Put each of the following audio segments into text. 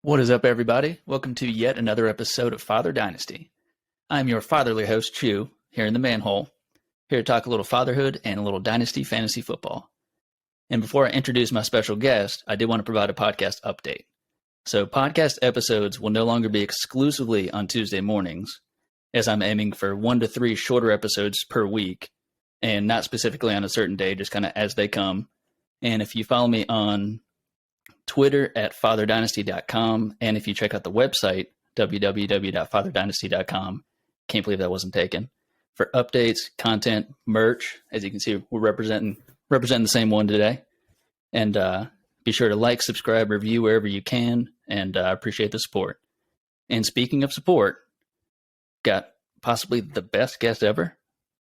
What is up, everybody? Welcome to yet another episode of Father Dynasty. I'm your fatherly host, Chew, here in the manhole, here to talk a little fatherhood and a little Dynasty fantasy football. And before I introduce my special guest, I did want to provide a podcast update. So podcast episodes will no longer be exclusively on Tuesday mornings, as I'm aiming for 1 to 3 shorter episodes per week, and not specifically on a certain day, just kind of as they come. And if you follow me on Twitter at fatherdynasty.com, and if you check out the website, www.fatherdynasty.com, can't believe that wasn't taken, for updates, content, merch. As you can see, we're representing the same one today. And be sure to like, subscribe, review wherever you can, and I appreciate the support. And speaking of support, got possibly the best guest ever,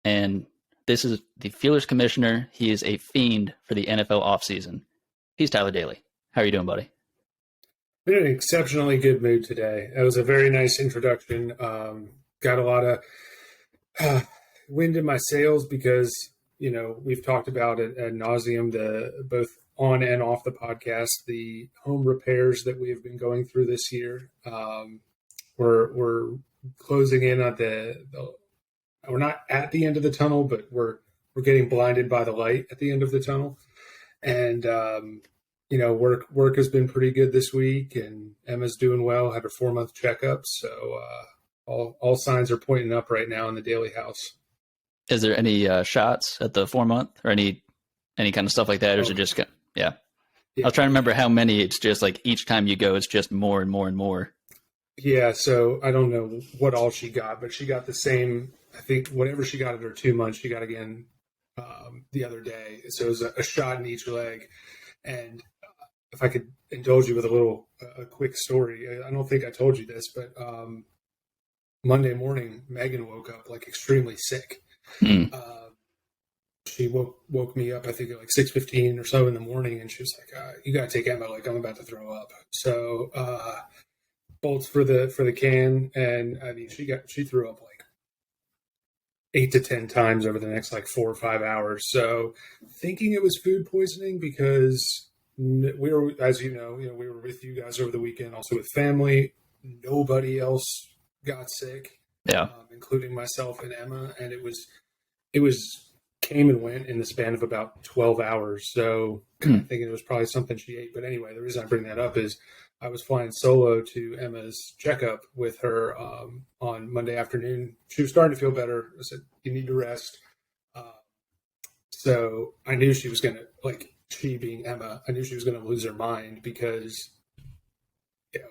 and this is the Steelers commissioner. He is a fiend for the NFL offseason. He's Tyler Daly. How are you doing, buddy? Been in an exceptionally good mood today. That was a very nice introduction. Got a lot of wind in my sails because, we've talked about it ad nauseum, both on and off the podcast, the home repairs that we have been going through this year. We're closing in on we're not at the end of the tunnel, but we're getting blinded by the light at the end of the tunnel. And, work has been pretty good this week, and Emma's doing well, had her 4-month checkup. So all signs are pointing up right now in the Daly house. Is there any shots at the 4-month or any kind of stuff like that? Or is it just, yeah. I was trying to remember how many. It's just like each time you go, it's just more and more and more. Yeah. So I don't know what all she got, but she got the same, I think whatever she got at her 2 months, she got again the other day. So it was a shot in each leg. And if I could indulge you with a quick story, I don't think I told you this, but Monday morning, Megan woke up like extremely sick. She woke me up, I think at like 6:15 or so in the morning, and she was like, "You got to take Emma, like I'm about to throw up." So bolts for the can, and I mean she threw up like 8 to 10 times over the next like 4 or 5 hours. So thinking it was food poisoning because we were, as you know, we were with you guys over the weekend, also with family. Nobody else got sick, including myself and Emma, and it was came and went in the span of about 12 hours. So I'm thinking it was probably something she ate. But anyway, the reason I bring that up is I was flying solo to Emma's checkup with her on Monday afternoon. She was starting to feel better. I said, "You need to rest." So I knew she was going to, she being Emma, I knew she was going to lose her mind because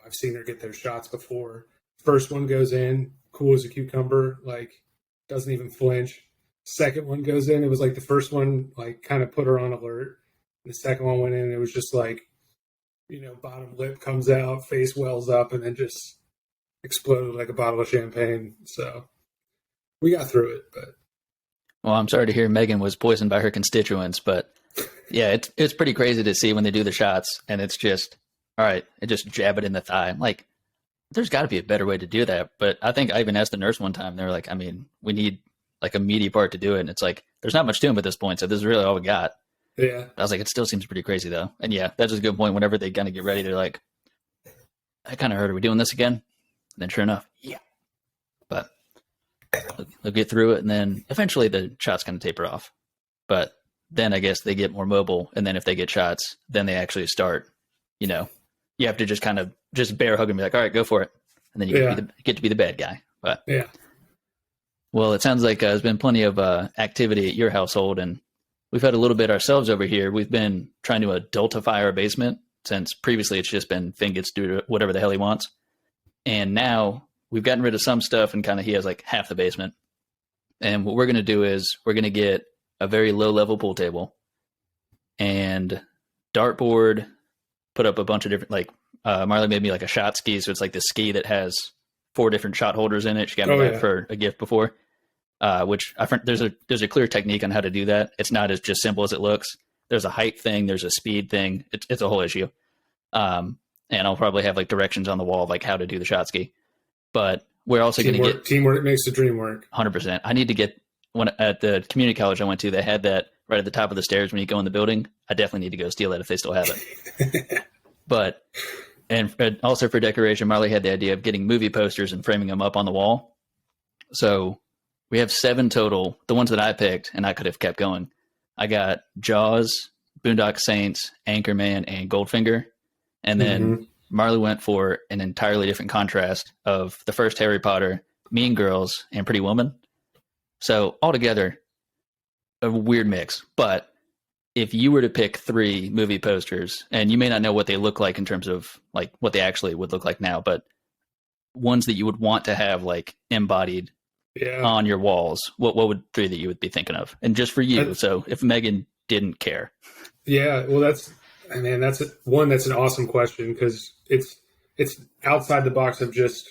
I've seen her get those shots before. First one goes in, cool as a cucumber, doesn't even flinch. Second one goes in, it was like the first one, kind of put her on alert. The second one went in, it was just bottom lip comes out, face wells up, and then just exploded like a bottle of champagne. So we got through it. But well, I'm sorry to hear Megan was poisoned by her constituents, but yeah, it's pretty crazy to see when they do the shots and it's just, all right, and just jab it in the thigh. I'm like, there's got to be a better way to do that. But I think I even asked the nurse one time, they were like, I mean, we need like a meaty part to do it. And it's like, there's not much to him at this point. So this is really all we got. Yeah. I was like, it still seems pretty crazy though. And yeah, that's just a good point. Whenever they kind of get ready, they're like, I kind of heard, are we doing this again? And then sure enough, yeah. But they'll get through it. And then eventually the shots kind of taper off. But then I guess they get more mobile. And then if they get shots, then they actually start, you have to just kind of just bear hug and be like, all right, go for it. And then you get to be the bad guy. But yeah. Well, it sounds like there's been plenty of activity at your household, and we've had a little bit ourselves over here. We've been trying to adultify our basement since previously it's just been Finn gets to do whatever the hell he wants. And now we've gotten rid of some stuff and kind of he has like half the basement. And what we're going to do is we're going to get a very low-level pool table and dartboard, put up a bunch of different, Marley made me like a shot ski. So it's like this ski that has 4 different shot holders in it. She got me that for a gift before, which there's a clear technique on how to do that. It's not as just simple as it looks. There's a height thing. There's a speed thing. It's a whole issue. And I'll probably have like directions on the wall of like how to do the shot ski, but we're also going to get teamwork makes the dream work. 100%. I need to get at the community college I went to, they had that right at the top of the stairs when you go in the building. I definitely need to go steal that if they still have it. But And also for decoration, Marley had the idea of getting movie posters and framing them up on the wall. So we have 7 total, the ones that I picked, and I could have kept going. I got Jaws, Boondock Saints, Anchorman, and Goldfinger. And then Marley went for an entirely different contrast of the first Harry Potter, Mean Girls, and Pretty Woman. So altogether, a weird mix. But if you were to pick 3 movie posters, and you may not know what they look like in terms of like what they actually would look like now, but ones that you would want to have like embodied on your walls, what would 3 that you would be thinking of? And just for you, so if Megan didn't care. Yeah, well, that's an awesome question, because it's outside the box of just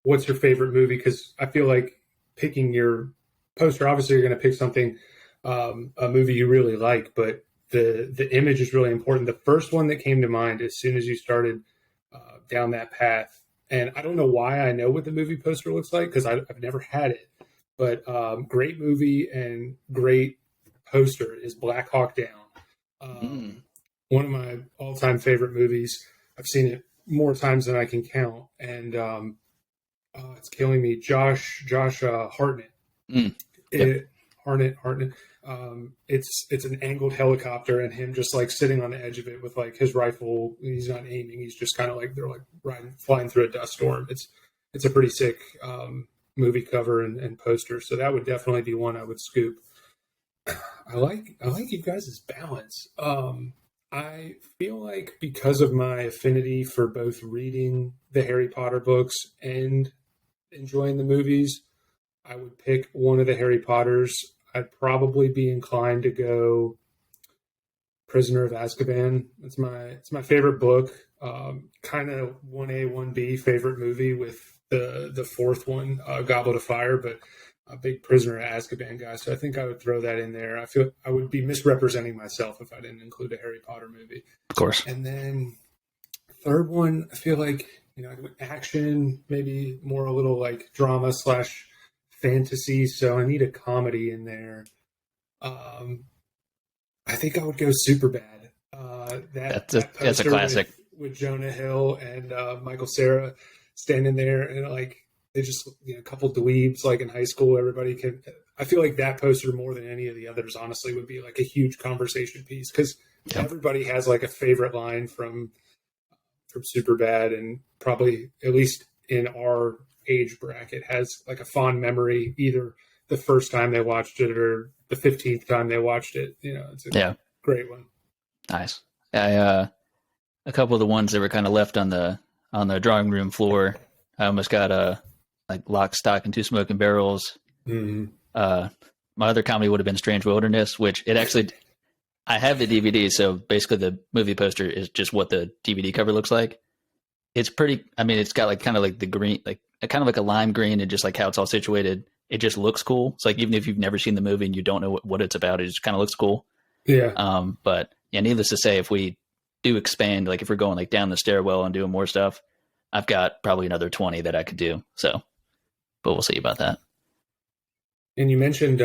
what's your favorite movie, because I feel like picking your poster, obviously you're going to pick something, a movie you really like, but the image is really important. The first one that came to mind as soon as you started down that path, and I don't know why I know what the movie poster looks like, because I've never had it, but great movie and great poster is Black Hawk Down. One of my all-time favorite movies. I've seen it more times than I can count, and it's killing me. Josh Hartnett. Hartnett. It's an angled helicopter, and him just like sitting on the edge of it with like his rifle. He's not aiming. He's just kind of like they're like flying through a dust storm. It's a pretty sick movie cover and poster. So that would definitely be one I would scoop. I like you guys' balance. I feel like because of my affinity for both reading the Harry Potter books and enjoying the movies, I would pick one of the Harry Potters. I'd probably be inclined to go Prisoner of Azkaban. It's my favorite book. Kind of 1A, 1B favorite movie with the fourth one, Goblet of Fire, but a big Prisoner of Azkaban guy. So I think I would throw that in there. I feel I would be misrepresenting myself if I didn't include a Harry Potter movie. Of course. And then third one, I feel like, action, maybe more a little like drama / fantasy. So I need a comedy in there. I think I would go Superbad. That's a classic with Jonah Hill and Michael Cera standing there, and like they just a couple dweebs like in high school. Everybody can. I feel like that poster more than any of the others, honestly, would be like a huge conversation piece, because everybody has like a favorite line from Superbad, and probably at least in our age bracket has like a fond memory, either the first time they watched it or the 15th time they watched it. It's a great one. Nice. A couple of the ones that were kind of left on the drawing room floor, I almost got like Lock, Stock, and Two Smoking Barrels. My other comedy would have been Strange Wilderness, which I have the DVD, so basically the movie poster is just what the DVD cover looks like. It's pretty, it's got like kind of like the green, like kind of like a lime green, and just like how it's all situated, it just looks cool. It's like, even if you've never seen the movie and you don't know what it's about, it just kind of looks cool. Yeah. But yeah, needless to say, if we do expand, like if we're going like down the stairwell and doing more stuff, I've got probably another 20 that I could do. So, but we'll see about that. And you mentioned,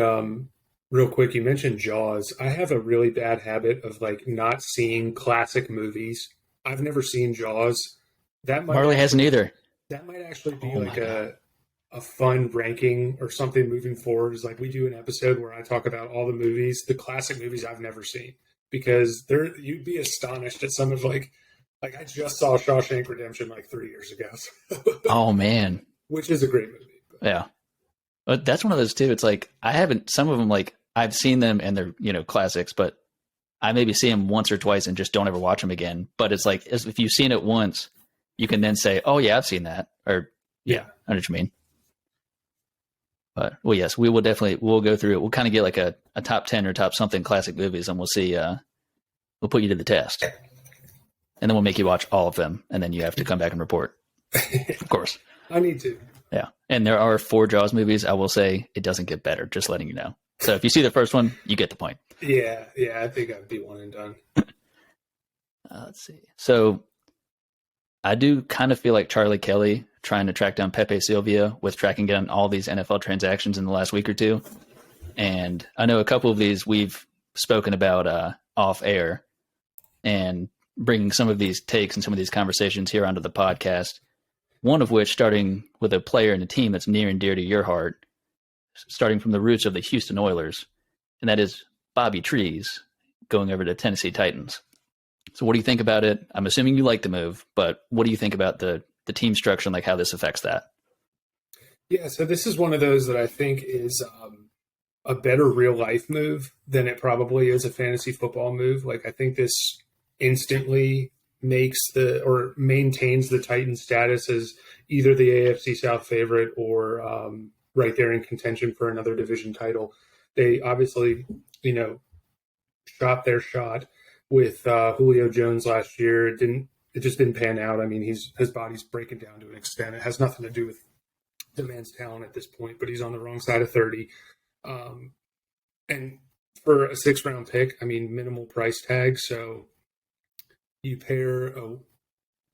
real quick, you mentioned Jaws. I have a really bad habit of like not seeing classic movies. I've never seen Jaws. Marley hasn't either. That might actually be a fun ranking or something moving forward. Is like we do an episode where I talk about all the movies, the classic movies I've never seen, because you'd be astonished at some of like I just saw Shawshank Redemption like 3 years ago. Oh man, which is a great movie. But. Yeah, but that's one of those too. It's like some of them like I've seen them and they're classics, but I maybe see them once or twice and just don't ever watch them again. But it's like if you've seen it once, you can then say, "Oh yeah, I've seen that," or I know what you mean. But well, yes, we'll go through it. We'll kind of get like a top 10 or top something classic movies, and we'll see. We'll put you to the test, and then we'll make you watch all of them, and then you have to come back and report. Of course, I need to. Yeah, and there are 4 Jaws movies. I will say it doesn't get better. Just letting you know. So if you see the first one, you get the point. Yeah, I think I'd be one and done. Let's see. So I do kind of feel like Charlie Kelly trying to track down Pepe Silvia with tracking down all these NFL transactions in the last week or two. And I know a couple of these we've spoken about off air. And bringing some of these takes and some of these conversations here onto the podcast. One of which starting with a player and a team that's near and dear to your heart, starting from the roots of the Houston Oilers, and that is Bobby Trees going over to Tennessee Titans. So what do you think about it? I'm assuming you like the move, but what do you think about the team structure and like how this affects that? Yeah, so this is one of those that I think is a better real life move than it probably is a fantasy football move. Like I think this instantly makes or maintains the Titans status as either the AFC South favorite or right there in contention for another division title. They obviously, shot their shot with Julio Jones last year. It just didn't pan out. I mean, his body's breaking down to an extent. It has nothing to do with the man's talent at this point, but he's on the wrong side of 30. And for a 6th-round pick, I mean, minimal price tag. So you pair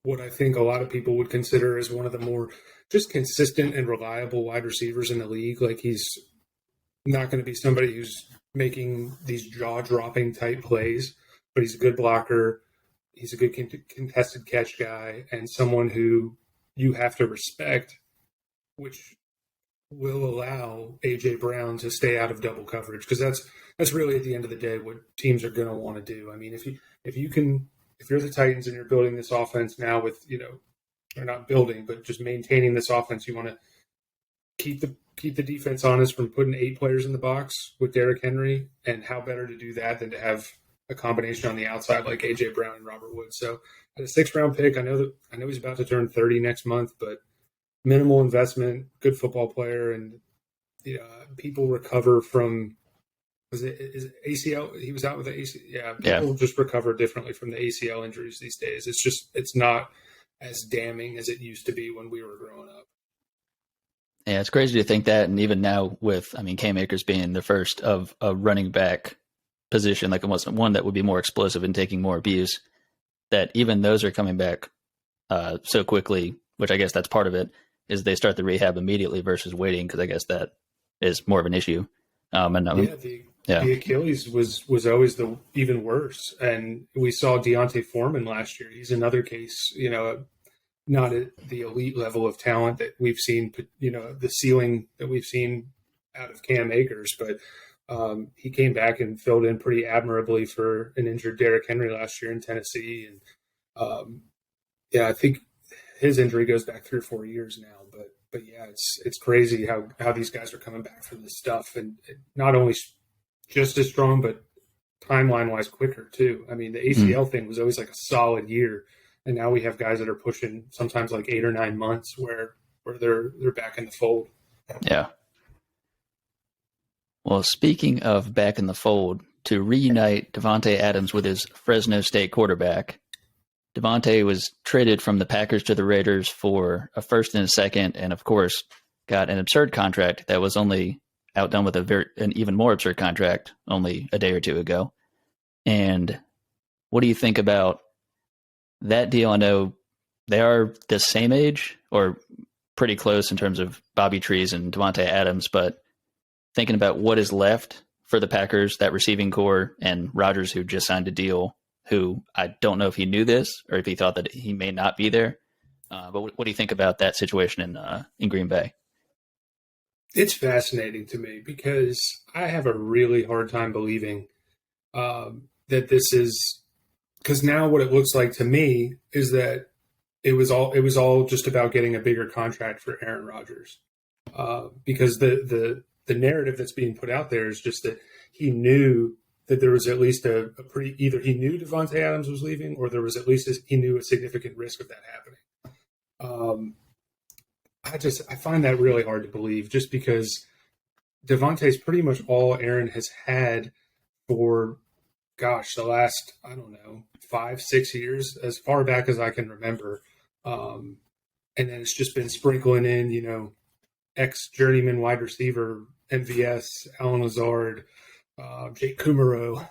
what I think a lot of people would consider as one of the more just consistent and reliable wide receivers in the league. Like he's not going to be somebody who's making these jaw-dropping type plays, but he's a good blocker. He's a good contested catch guy and someone who you have to respect, which will allow A.J. Brown to stay out of double coverage, because that's really at the end of the day what teams are going to want to do. I mean, if you're the Titans and you're building this offense now with, or not building, but just maintaining this offense, you want to keep the defense honest from putting 8 players in the box with Derrick Henry, and how better to do that than to have a combination on the outside like A.J. Brown and Robert Woods. So at a 6th-round pick, I know he's about to turn 30 next month, but minimal investment, good football player, and people recover from is it ACL? He was out with the ACL. Yeah, people just recover differently from the ACL injuries these days. It's not as damning as it used to be when we were growing up. Yeah, it's crazy to think that, and even now with, Cam Akers being the first of a running back position, like almost one that would be more explosive and taking more abuse, that even those are coming back so quickly, which I guess that's part of it, is they start the rehab immediately versus waiting, because I guess that is more of an issue. The Achilles was always the even worse, and we saw Deontay Foreman last year. He's another case, not at the elite level of talent that we've seen, the ceiling that we've seen out of Cam Akers, but he came back and filled in pretty admirably for an injured Derrick Henry last year in Tennessee. And I think his injury goes back 3 or 4 years now, but yeah, it's crazy how these guys are coming back from this stuff, and not only just as strong, but timeline wise quicker too. I mean, the ACL thing was always like a solid year, and now we have guys that are pushing sometimes like 8 or 9 months where they're back in the fold. Yeah. Well, speaking of back in the fold, to reunite Davante Adams with his Fresno State quarterback, Davante was traded from the Packers to the Raiders for a 1st and a 2nd, and of course got an absurd contract that was only outdone with an even more absurd contract only a day or 2 ago. And what do you think about that deal? I know they are the same age or pretty close in terms of Bobby Trees and Davante Adams, but thinking about what is left for the Packers, that receiving core, and Rodgers, who just signed a deal, who I don't know if he knew this or if he thought that he may not be there. But what do you think about that situation in Green Bay? It's fascinating to me because I have a really hard time believing that this is, because now what it looks like to me is that it was all just about getting a bigger contract for Aaron Rodgers, because the narrative that's being put out there is just that he knew that there was at least a pretty, either he knew Davante Adams was leaving, or there was at least he knew a significant risk of that happening. I find that really hard to believe, just because Davante's pretty much all Aaron has had for, the last, 5-6 years, as far back as I can remember. And then it's just been sprinkling in, ex-journeyman wide receiver, MVS, Alan Lazard, Jake Kumaro,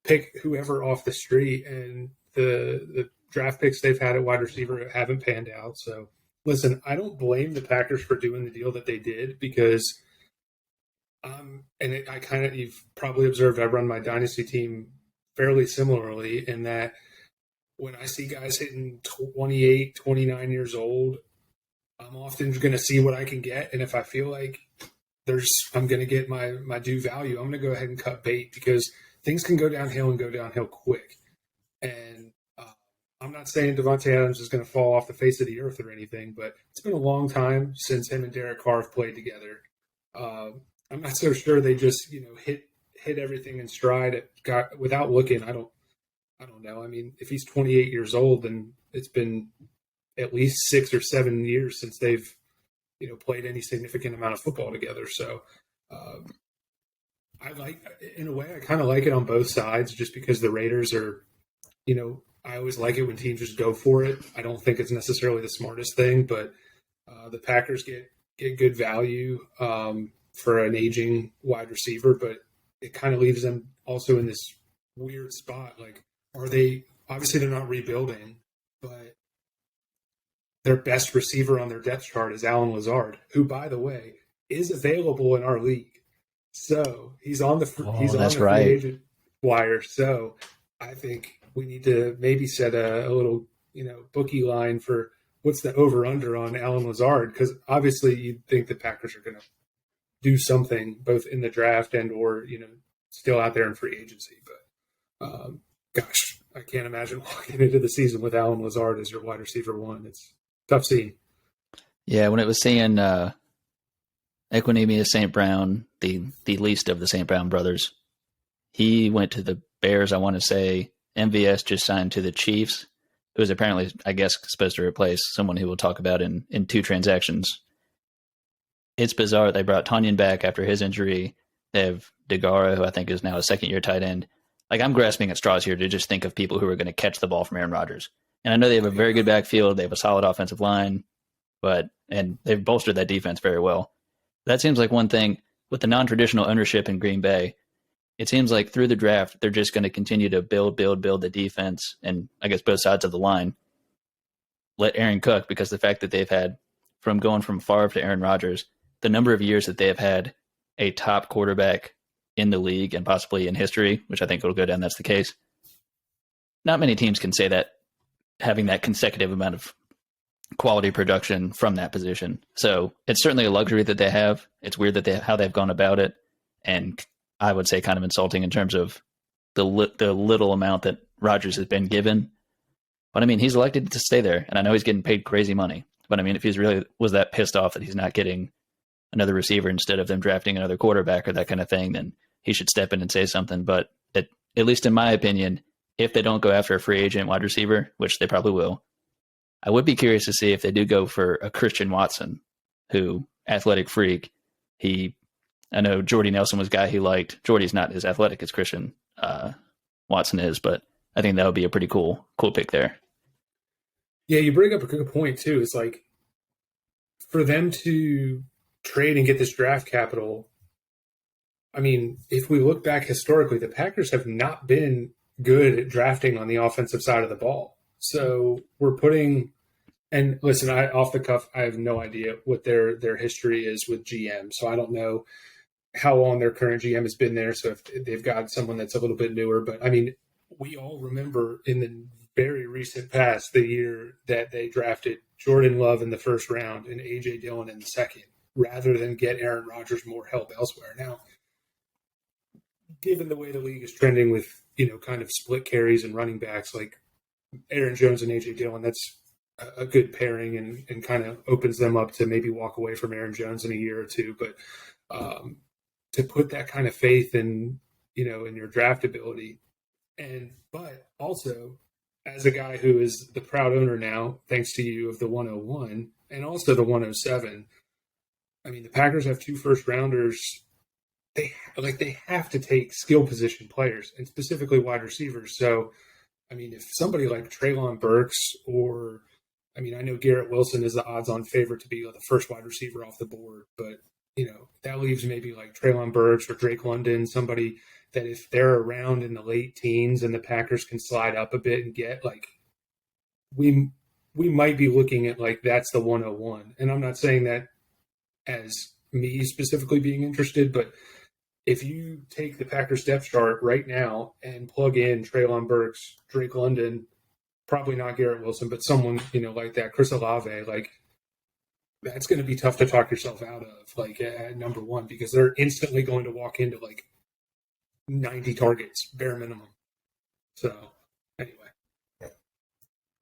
pick whoever off the street, and the draft picks they've had at wide receiver haven't panned out. So listen, I don't blame the Packers for doing the deal that they did, because you've probably observed I run my Dynasty team fairly similarly, in that when I see guys hitting 28, 29 years old, I'm often going to see what I can get. And if I feel like I'm going to get my due value, I'm going to go ahead and cut bait because things can go downhill and go downhill quick. And I'm not saying Davante Adams is going to fall off the face of the earth or anything, but it's been a long time since him and Derek Carr have played together. I'm not so sure they just, hit everything in stride without looking. I don't know. I mean, if he's 28 years old, then it's been at least 6 or 7 years since they've, played any significant amount of football together. So in a way, I kind of like it on both sides just because the Raiders are, I always like it when teams just go for it. I don't think it's necessarily the smartest thing, but the Packers get good value for an aging wide receiver, but it kind of leaves them also in this weird spot. Like, obviously they're not rebuilding, but their best receiver on their depth chart is Allen Lazard, who, by the way, is available in our league. So he's on the free agent wire. So I think we need to maybe set a little, bookie line for what's the over-under on Allen Lazard, because obviously you'd think the Packers are going to do something both in the draft and or, still out there in free agency. But, gosh, I can't imagine walking into the season with Allen Lazard as your wide receiver one. It's tough scene. Yeah, when it was saying Equanimeous St. Brown, the least of the St. Brown brothers, he went to the Bears, I want to say. MVS just signed to the Chiefs. It was apparently, I guess, supposed to replace someone who we'll talk about in 2 transactions. It's bizarre. They brought Tonyan back after his injury. They have DeGara, who I think is now a second-year tight end. Like, I'm grasping at straws here to just think of people who are going to catch the ball from Aaron Rodgers. And I know they have a very good backfield. They have a solid offensive line, and they've bolstered that defense very well. That seems like one thing with the non-traditional ownership in Green Bay. It seems like through the draft, they're just going to continue to build the defense, and I guess both sides of the line. Let Aaron cook, because the fact that they've had, from going from Favre to Aaron Rodgers, the number of years that they have had a top quarterback in the league and possibly in history, which I think will go down, that's the case. Not many teams can say that, having that consecutive amount of quality production from that position. So it's certainly a luxury that they have. It's weird that how they've gone about it, and I would say kind of insulting in terms of the little amount that Rodgers has been given. But I mean, he's elected to stay there, and I know he's getting paid crazy money. But I mean, if he's really was that pissed off that he's not getting another receiver instead of them drafting another quarterback or that kind of thing, then he should step in and say something. But at least in my opinion, if they don't go after a free agent wide receiver, which they probably will, I would be curious to see if they do go for a Christian Watson, who, athletic freak. I know Jordy Nelson was a guy he liked. Jordy's not as athletic as Christian Watson is, but I think that would be a pretty cool pick there. Yeah, you bring up a good point too. It's like, for them to trade and get this draft capital, I mean, if we look back historically, the Packers have not been good at drafting on the offensive side of the ball. So we're putting, and listen, off the cuff, I have no idea what their history is with GM. So I don't know how long their current GM has been there. So if they've got someone that's a little bit newer, but I mean, we all remember in the very recent past, the year that they drafted Jordan Love in the first round and A.J. Dillon in the second, rather than get Aaron Rodgers more help elsewhere. Now, given the way the league is trending with, kind of split carries and running backs, like Aaron Jones and A.J. Dillon, that's a good pairing and kind of opens them up to maybe walk away from Aaron Jones in a year or two. But to put that kind of faith in, in your draft ability, but also as a guy who is the proud owner now, thanks to you, of the 101 and also the 107, I mean, the Packers have 2 first-rounders. They have to take skill position players, and specifically wide receivers. So, I mean, if somebody like Treylon Burks or, I mean, I know Garrett Wilson is the odds-on favorite to be the first wide receiver off the board, but, that leaves maybe like Treylon Burks or Drake London, somebody that if they're around in the late teens and the Packers can slide up a bit and get, we might be looking at that's the 101. And I'm not saying that as me specifically being interested, but if you take the Packers depth chart right now and plug in Treylon Burks, Drake London, probably not Garrett Wilson, but someone, like that, Chris Olave, like that's going to be tough to talk yourself out of, like at number one, because they're instantly going to walk into like 90 targets, bare minimum. So anyway.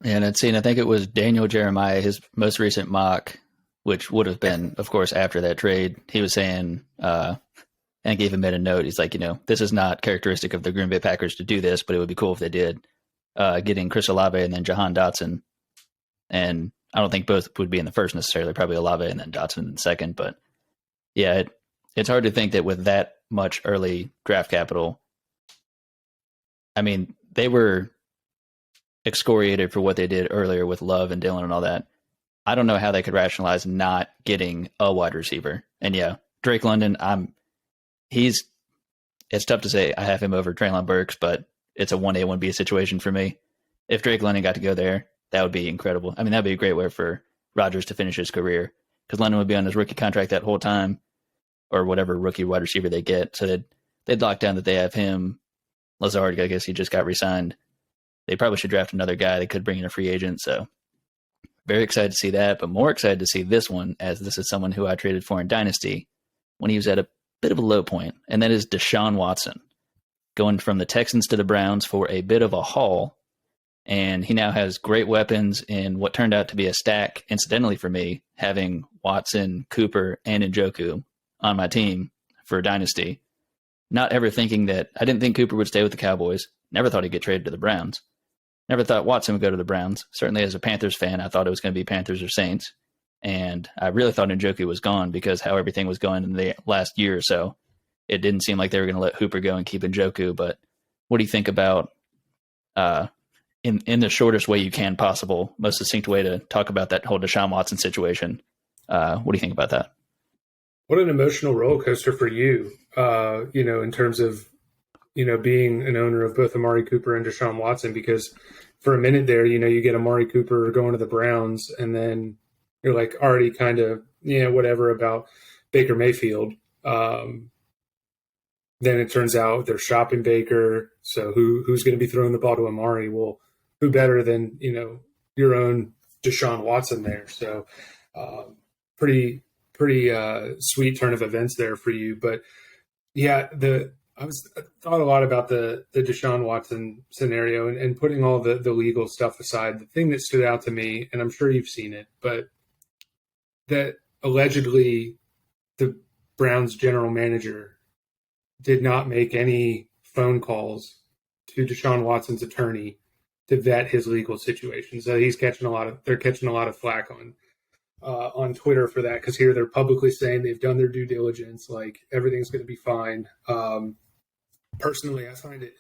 And I think it was Daniel Jeremiah, his most recent mock, which would have been, of course, after that trade. He was saying, and I gave him in a note. He's like, this is not characteristic of the Green Bay Packers to do this, but it would be cool if they did. Getting Chris Olave and then Jahan Dotson. And I don't think both would be in the first necessarily, probably Olave and then Dotson in the second. But yeah, it's hard to think that with that much early draft capital, I mean, they were excoriated for what they did earlier with Love and Dillon and all that. I don't know how they could rationalize not getting a wide receiver. And yeah, Drake London, it's tough to say I have him over Treylon Burks, but it's a 1A, 1B situation for me. If Drake London got to go there, that would be incredible. I mean, that'd be a great way for Rodgers to finish his career, because London would be on his rookie contract that whole time, or whatever rookie wide receiver they get. So they'd lock down that they have him. Lazard, I guess he just got re-signed. They probably should draft another guy. They could bring in a free agent. So very excited to see that, but more excited to see this one, as this is someone who I traded for in Dynasty when he was at a bit of a low point, and that is Deshaun Watson, going from the Texans to the Browns for a bit of a haul. And he now has great weapons in what turned out to be a stack, incidentally for me, having Watson, Cooper, and Njoku on my team for Dynasty. Not ever thinking that, I didn't think Cooper would stay with the Cowboys. Never thought he'd get traded to the Browns. Never thought Watson would go to the Browns. Certainly as a Panthers fan, I thought it was going to be Panthers or Saints. And I really thought Njoku was gone because how everything was going in the last year or so. It didn't seem like they were going to let Hooper go and keep Njoku. But what do you think about, in the shortest way you can possible, most succinct way to talk about that whole Deshaun Watson situation? What do you think about that? What an emotional roller coaster for you, in terms of, being an owner of both Amari Cooper and Deshaun Watson, because for a minute there, you get Amari Cooper going to the Browns, and then you're like already kind of, whatever about Baker Mayfield. Then it turns out they're shopping Baker. So who's going to be throwing the ball to Amari? Well, who better than, your own Deshaun Watson there. So pretty sweet turn of events there for you. But yeah, I thought a lot about the Deshaun Watson scenario and putting all the legal stuff aside. The thing that stood out to me, and I'm sure you've seen it, but that allegedly the Browns general manager did not make any phone calls to Deshaun Watson's attorney to vet his legal situation. So they're catching a lot of flack on Twitter for that, because here they're publicly saying they've done their due diligence, like everything's going to be fine. Personally, I find it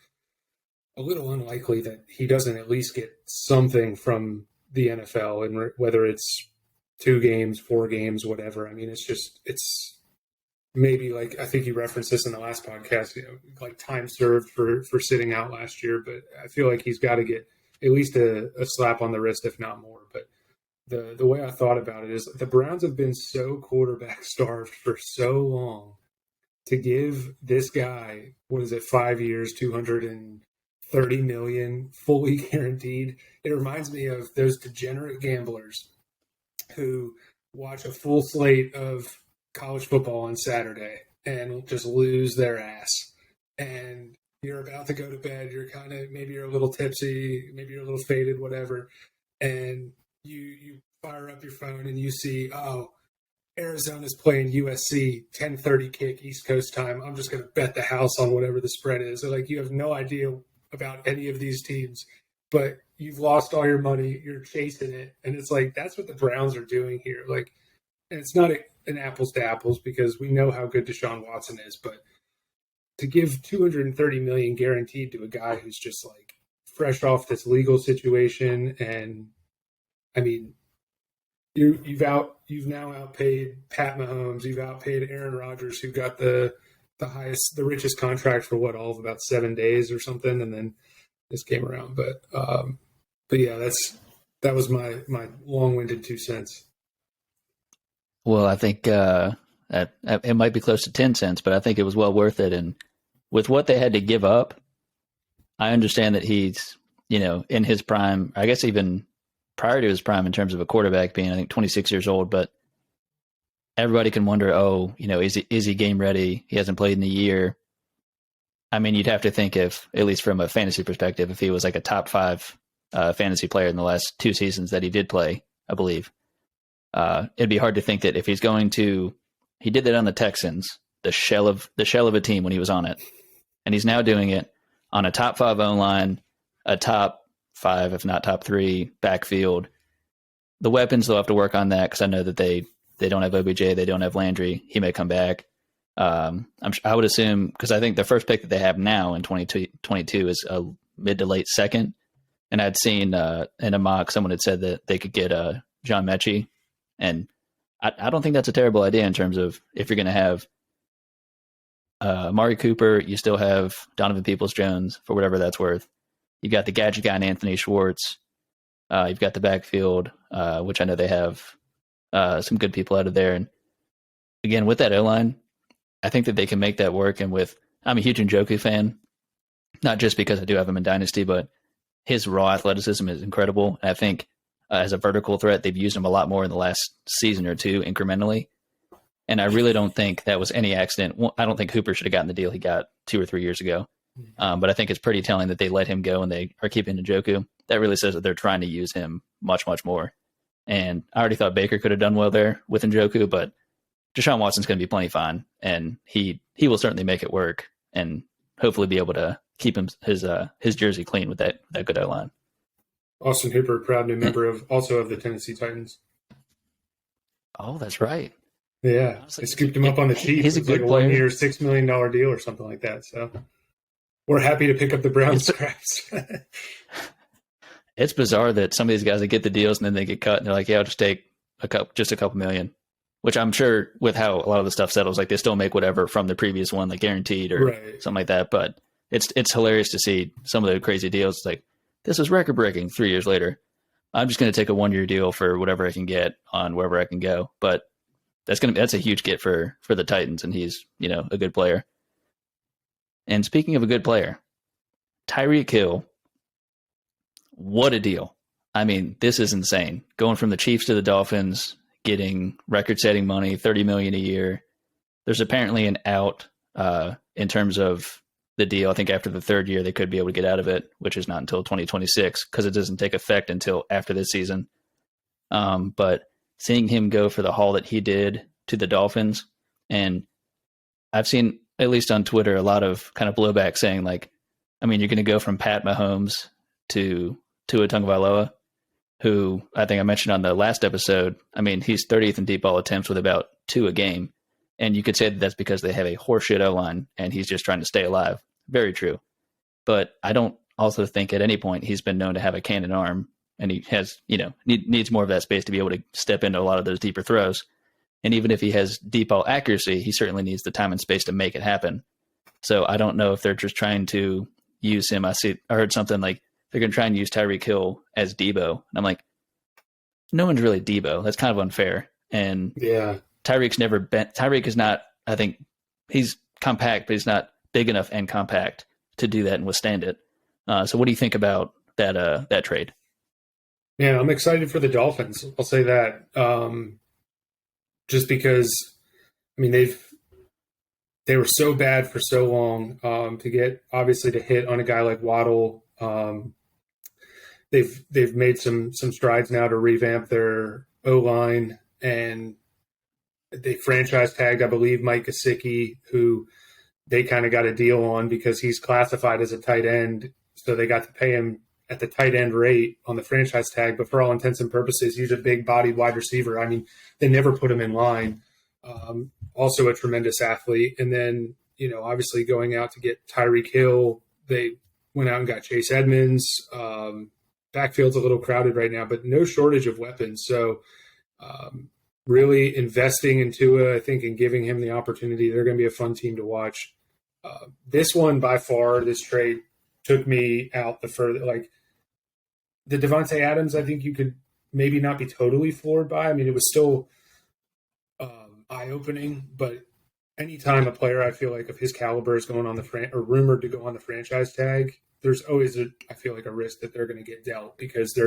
a little unlikely that he doesn't at least get something from the NFL, and whether it's 2 games, 4 games, whatever. I mean, it's maybe, like I think you referenced this in the last podcast, like time served for sitting out last year, but I feel like he's got to get at least a slap on the wrist, if not more. But the way I thought about it is the Browns have been so quarterback starved for so long. To give this guy, 5 years, $230 million, fully guaranteed. It reminds me of those degenerate gamblers who watch a full slate of college football on Saturday and just lose their ass. And you're about to go to bed. Maybe you're a little tipsy, maybe you're a little faded, whatever. And you fire up your phone and you see, Arizona's playing USC, 10:30 kick East Coast time. I'm just going to bet the house on whatever the spread is. So, you have no idea about any of these teams, but you've lost all your money. You're chasing it. And it's like, that's what the Browns are doing here. And it's not an apples to apples, because we know how good Deshaun Watson is, but to give $230 million guaranteed to a guy who's just fresh off this legal situation. And I mean, You've now outpaid Pat Mahomes. You've outpaid Aaron Rodgers, who got the richest contract for all of about 7 days or something, and then this came around. But yeah, that was my long-winded 2 cents. Well, I think it might be close to 10 cents, but I think it was well worth it. And with what they had to give up, I understand that he's in his prime, I guess even prior to his prime in terms of a quarterback being, I think, 26 years old, but everybody can wonder, is he game ready? He hasn't played in a year. I mean, you'd have to think if, at least from a fantasy perspective, if he was like a top 5 fantasy player in the last 2 seasons that he did play, I believe, it'd be hard to think that if he's going to, he did that on the Texans, the shell of a team when he was on it, and he's now doing it on a top 5 O-line, a top 5, if not top 3 backfield. The weapons, they'll have to work on that because I know that they don't have OBJ, they don't have Landry. He may come back. I would assume, because I think the first pick that they have now in 2022 is a mid to late second. And I'd seen in a mock, someone had said that they could get John Mechie. And I don't think that's a terrible idea in terms of if you're going to have Amari Cooper, you still have Donovan Peoples-Jones for whatever that's worth. You've got the gadget guy in Anthony Schwartz. You've got the backfield, which I know they have some good people out of there. And again, with that O-line, I think that they can make that work. And I'm a huge Njoku fan, not just because I do have him in Dynasty, but his raw athleticism is incredible. And I think as a vertical threat, they've used him a lot more in the last season or two incrementally. And I really don't think that was any accident. I don't think Hooper should have gotten the deal he got 2 or 3 years ago. But I think it's pretty telling that they let him go and they are keeping Njoku. That really says that they're trying to use him much, much more. And I already thought Baker could have done well there with Njoku, but Deshaun Watson's going to be plenty fine, and he will certainly make it work and hopefully be able to keep his jersey clean with that good O-line. Austin Hooper, proud new member of the Tennessee Titans. Oh, that's right. Yeah, they scooped him up on the cheap. He's a good player. 1 year, $6 million deal or something like that. So we're happy to pick up the Browns scraps. It's bizarre that some of these guys that get the deals and then they get cut and they're like, yeah, I'll just take a couple million, which I'm sure with how a lot of the stuff settles, like they still make whatever from the previous one, like guaranteed or something like that. But it's hilarious to see some of the crazy deals. It's like, this is record breaking 3 years later. I'm just going to take a 1 year deal for whatever I can get on wherever I can go. But that's a huge get for the Titans. And he's, a good player. And speaking of a good player, Tyreek Hill, what a deal. I mean, this is insane. Going from the Chiefs to the Dolphins, getting record-setting money, $30 million a year. There's apparently an out in terms of the deal. I think after the 3rd year, they could be able to get out of it, which is not until 2026 because it doesn't take effect until after this season. But seeing him go for the haul that he did to the Dolphins, and I've seen, at least on Twitter, a lot of kind of blowback saying, like, I mean, you're going to go from Pat Mahomes to Tua Tagovailoa, who I think I mentioned on the last episode. I mean, he's 30th in deep ball attempts with about 2 a game. And you could say that that's because they have a horseshit O-line and he's just trying to stay alive. Very true. But I don't also think at any point he's been known to have a cannon arm, and he has, needs more of that space to be able to step into a lot of those deeper throws. And even if he has deep ball accuracy, he certainly needs the time and space to make it happen. So I don't know if they're just trying to use him. I heard something like they're going to try and use Tyreek Hill as Debo. And I'm like, no one's really Debo. That's kind of unfair. And yeah, Tyreek is not, I think he's compact, but he's not big enough and compact to do that and withstand it. So what do you think about that trade? Yeah, I'm excited for the Dolphins. I'll say that. Just because, I mean, they were so bad for so long, to get obviously to hit on a guy like Waddle. They've made some strides now to revamp their O-line, and they franchise tagged, I believe, Mike Gesicki, who they kind of got a deal on because he's classified as a tight end. So they got to pay him at the tight end rate on the franchise tag. But for all intents and purposes, he's a big bodied wide receiver. I mean, they never put him in line. Also a tremendous athlete. And then, obviously going out to get Tyreek Hill, they went out and got Chase Edmonds. Backfield's a little crowded right now, but no shortage of weapons. So really investing in Tua, I think, and giving him the opportunity, they're going to be a fun team to watch. This one, by far, this trade took me out the further. Like the Davante Adams, I think you could maybe not be totally floored by. I mean, it was still eye-opening, but anytime a player, I feel like, of his caliber is going on or rumored to go on the franchise tag, there's always I feel like a risk that they're going to get dealt because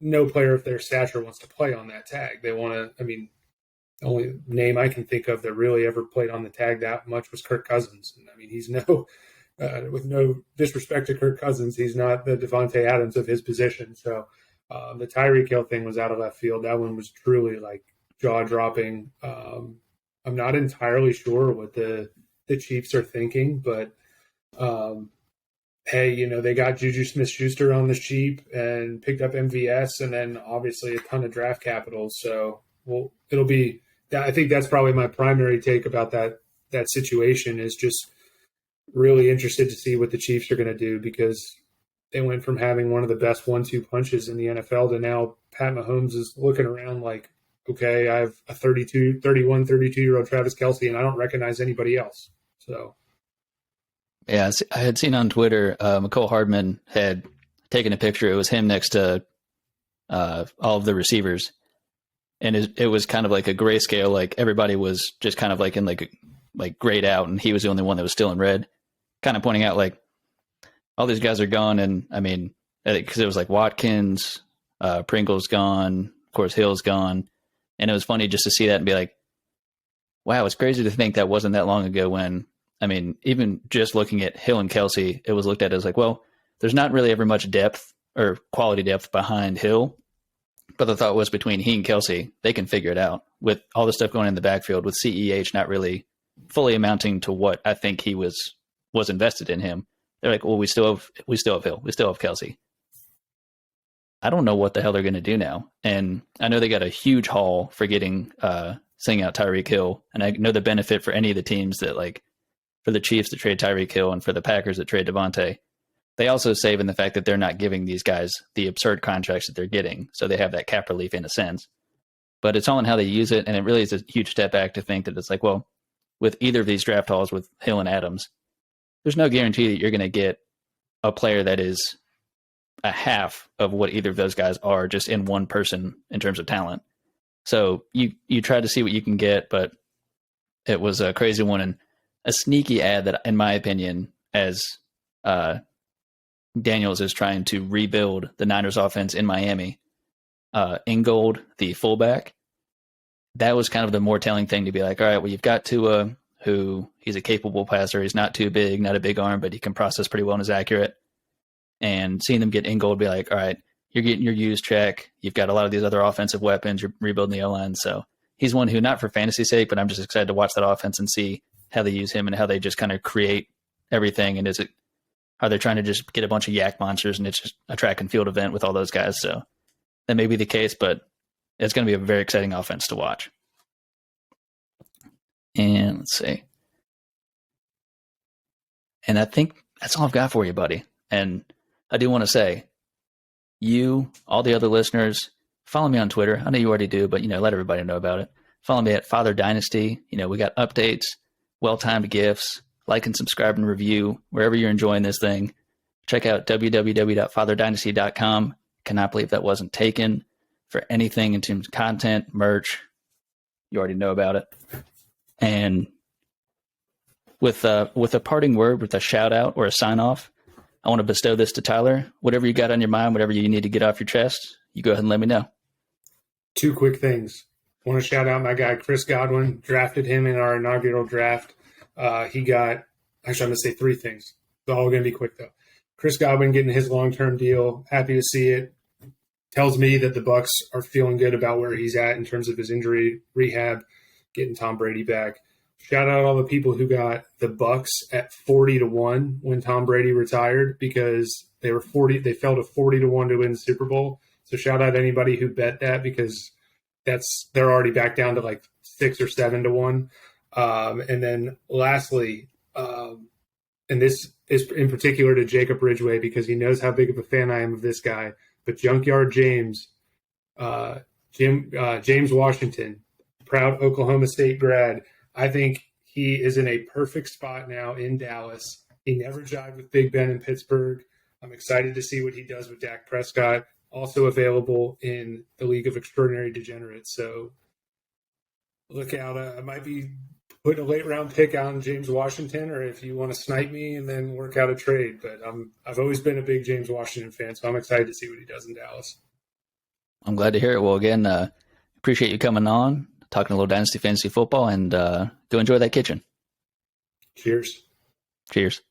no player of their stature wants to play on that tag. They want to. I mean, the only name I can think of that really ever played on the tag that much was Kirk Cousins. And I mean, he's with no disrespect to Kirk Cousins, he's not the Davante Adams of his position. So the Tyreek Hill thing was out of left field. That one was truly like jaw dropping. I'm not entirely sure what the Chiefs are thinking, but hey, they got Juju Smith-Schuster on the cheap and picked up MVS, and then obviously a ton of draft capital. So it'll be. I think that's probably my primary take about that situation is just really interested to see what the Chiefs are going to do because they went from having one of the best 1-2 punches in the NFL to now Pat Mahomes is looking around like, okay, I have a 32-year-old Travis Kelce, and I don't recognize anybody else. So, yeah, I had seen on Twitter, McCole Hardman had taken a picture. It was him next to all of the receivers. And it was kind of like a grayscale, like everybody was just kind of like in like grayed out, and he was the only one that was still in red, kind of pointing out like all these guys are gone. And I mean, because it was like Watkins, Pringle's gone, of course Hill's gone, and it was funny just to see that and be like, wow, it's crazy to think that wasn't that long ago. When I mean, even just looking at Hill and Kelce, it was looked at as like, well, there's not really ever much depth or quality depth behind Hill. But the thought was between he and Kelce, they can figure it out with all the stuff going in the backfield with CEH not really fully amounting to what I think he was invested in him. They're like, well, we still have Hill, we still have Kelce. I don't know what the hell they're going to do now. And I know they got a huge haul for getting sending out Tyreek Hill, and I know the benefit for any of the teams that like for the Chiefs that trade Tyreek Hill and for the Packers that trade Davante. They also save in the fact that they're not giving these guys the absurd contracts that they're getting. So they have that cap relief in a sense. But it's all in how they use it. And it really is a huge step back to think that it's like, well, with either of these draft hauls with Hill and Adams, there's no guarantee that you're going to get a player that is a half of what either of those guys are just in one person in terms of talent. So you try to see what you can get, but it was a crazy one and a sneaky ad that, in my opinion, as Daniels is trying to rebuild the Niners offense in Miami. Ingold, the fullback, that was kind of the more telling thing to be like, all right, well, you've got Tua, who he's a capable passer. He's not too big, not a big arm, but he can process pretty well and is accurate. And seeing them get Ingold, be like, all right, you're getting your use check. You've got a lot of these other offensive weapons. You're rebuilding the O-line. So he's one who, not for fantasy's sake, but I'm just excited to watch that offense and see how they use him and how they just kind of create everything. And are they trying to just get a bunch of yak monsters and it's just a track and field event with all those guys? So that may be the case, but it's going to be a very exciting offense to watch. And let's see. And I think that's all I've got for you, buddy. And I do want to say, you, all the other listeners, follow me on Twitter. I know you already do, but, let everybody know about it. Follow me at Father Dynasty. We got updates, well-timed gifts. Like and subscribe and review wherever you're enjoying this thing. Check out www.fatherdynasty.com. Cannot believe that wasn't taken for anything in terms of content, merch. You already know about it. And with a parting word, with a shout out or a sign off, I want to bestow this to Tyler. Whatever you got on your mind, whatever you need to get off your chest, you go ahead and let me know. 2 quick things. I want to shout out my guy, Chris Godwin. Drafted him in our inaugural draft. He got, actually, I'm going to say 3 things. They're all going to be quick, though. Chris Godwin getting his long-term deal. Happy to see it. Tells me that the Bucs are feeling good about where he's at in terms of his injury rehab, getting Tom Brady back. Shout out all the people who got the Bucs at 40-1 when Tom Brady retired because they fell to 40-1 to win the Super Bowl. So shout out anybody who bet that because they're already back down to like 6 or 7-1. And then lastly, and this is in particular to Jacob Ridgway because he knows how big of a fan I am of this guy, but Junkyard James, James Washington, proud Oklahoma State grad. I think he is in a perfect spot now in Dallas. He never jived with Big Ben in Pittsburgh. I'm excited to see what he does with Dak Prescott, also available in the League of Extraordinary Degenerates. So look out. I might be putting a late round pick on James Washington, or if you want to snipe me and then work out a trade. But I've always been a big James Washington fan, so I'm excited to see what he does in Dallas. I'm glad to hear it. Well, again, appreciate you coming on, talking a little Dynasty fantasy football, and go enjoy that kitchen. Cheers. Cheers.